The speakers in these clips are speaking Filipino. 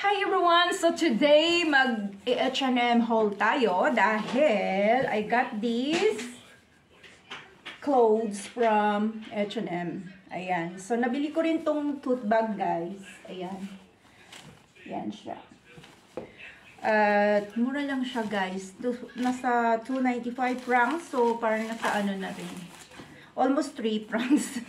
Hi everyone! So today mag-H&M haul tayo dahil I got these clothes from H&M. Ayan. So nabili ko rin tong tote bag guys. Ayan. Ayan siya. At mura lang siya guys. Nasa 295 francs. So parang nasa ano na rin. Almost 3 francs.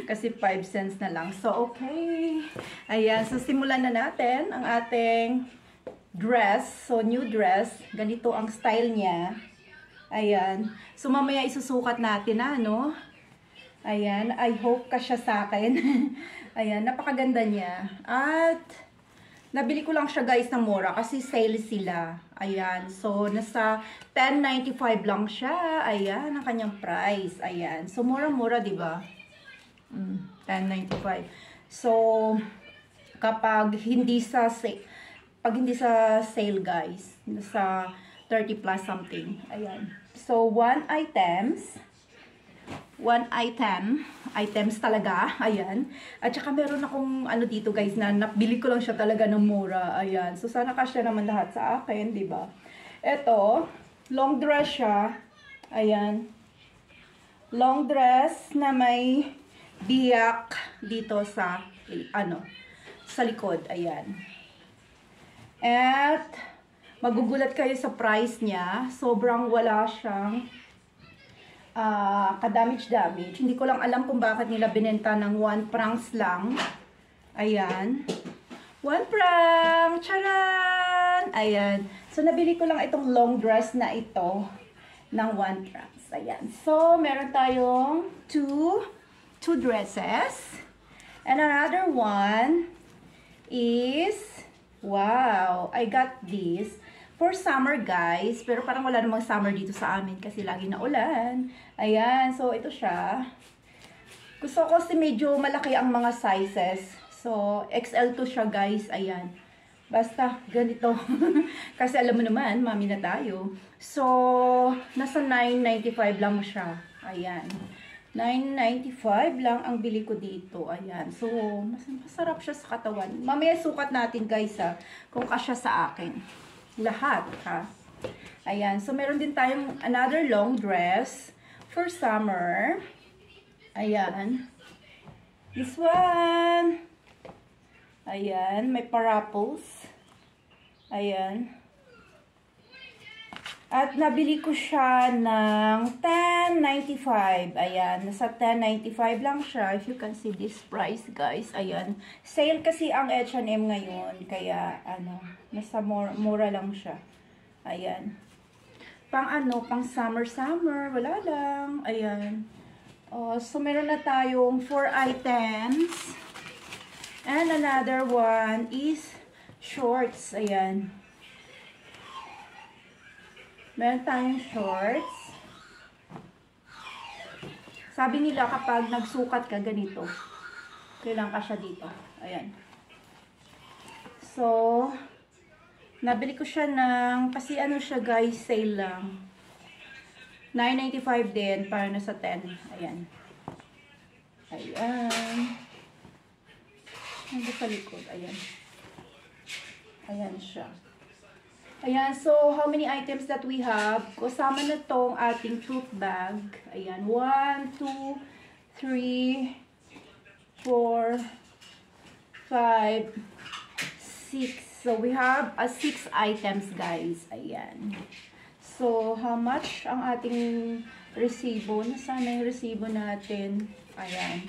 Kasi 5 cents na lang. So, okay. Ayan. So, simulan na natin ang ating dress. So, new dress. Ganito ang style niya. Ayan. So, mamaya isusukat natin na, no? Ayan. I hope kasya sa akin. Ayan. Napakaganda niya. At, nabili ko lang siya guys ng mura kasi sale sila. Ayan. So, nasa 10.95 lang siya. Ayan, ang kanyang price. Ayan. So, mura-mura, diba? 10.95. So, kapag hindi sa sale, guys, nasa 30 plus something. Ayan. So, items talaga, ayan. At saka meron akong ano dito guys na nabili ko lang siya talaga ng mura, ayan. So sana kasya naman lahat sa akin, di ba? Ito, long dress siya, ayan. Long dress na may biyak dito sa sa likod, ayan. At magugulat kayo sa price niya, sobrang wala siyang ka-damage. Hindi ko lang alam kung bakit nila binenta ng 1 francs lang. Ayan. 1 franc! Charan! Ayan. So, nabili ko lang itong long dress na ito ng 1 francs. Ayan. So, meron tayong two dresses. And another one is, wow, I got this for summer guys, pero parang wala namang summer dito sa amin kasi lagi na ulan. Ayan, so ito siya. Gusto ko kasi medyo malaki ang mga sizes. So, XL to siya guys, ayan. Basta, ganito. Kasi alam mo naman, mami na tayo. So, nasa 9.95 lang siya. Ayan. 9.95 lang ang bili ko dito. Ayan. So, masarap siya sa katawan. Mamaya sukat natin guys ha, kung kasya sa akin. Lahat, ha? Ayan. So, meron din tayong another long dress for summer. Ayan. This one. Ayan. May parapples. Ayan. At nabili ko siya ng 10.95. Ayan. Nasa 10.95 lang siya. If you can see this price, guys. Ayan. Sale kasi ang H&M ngayon. Kaya, nasa mura lang siya. Ayan. Pang summer. Wala lang. Ayan. So, meron na tayong 4 items. And another one is shorts. Ayan. Meron tayong shorts. Sabi nila kapag nagsukat ka ganito, kailangan ka siya dito. Ayan. So, nabili ko siya ng, kasi siya guys, sale lang. 9.95 din, para nasa 10. Ayan. Ayan. Nandito sa likod. Ayan. Ayan siya. Ayan, so how many items that we have? Kasama na tong ating tote bag. Ayan, 1, 2, 3, 4, 5, 6. So we have 6 items guys. Ayan. So how much ang ating resibo? Nasaan na yung resibo natin? Ayan.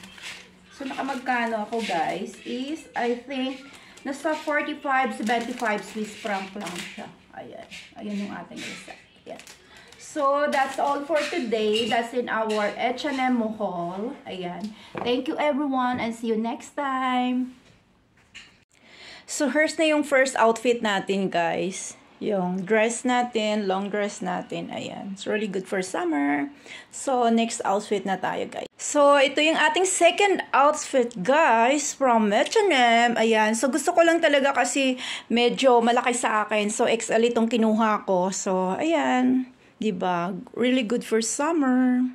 So nakamagkano ako guys is I think nasa 45-75 Swiss franc lang siya. Ayan. Ayan yung ating receipt. Ayan. So, that's all for today. That's in our H&M haul. Ayan. Thank you everyone and see you next time. So, here's na yung first outfit natin, guys. Yung dress natin, long dress natin. Ayan. It's really good for summer. So, next outfit na tayo, guys. So, ito yung ating second outfit, guys, from H&M. Ayan. So, gusto ko lang talaga kasi medyo malaki sa akin. So, XL itong kinuha ko. So, ayan. Diba? Really good for summer.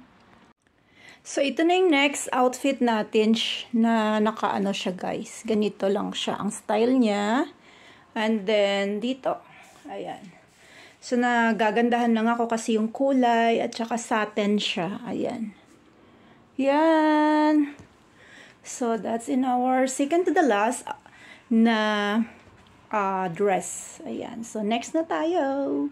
So, ito na yung next outfit natin na nakaano siya, guys. Ganito lang siya ang style niya. And then, dito. Ayan. So, nagagandahan lang ako kasi yung kulay at saka satin siya. Ayan. Yan. So, that's in our second to the last na dress. Ayan. So, next na tayo.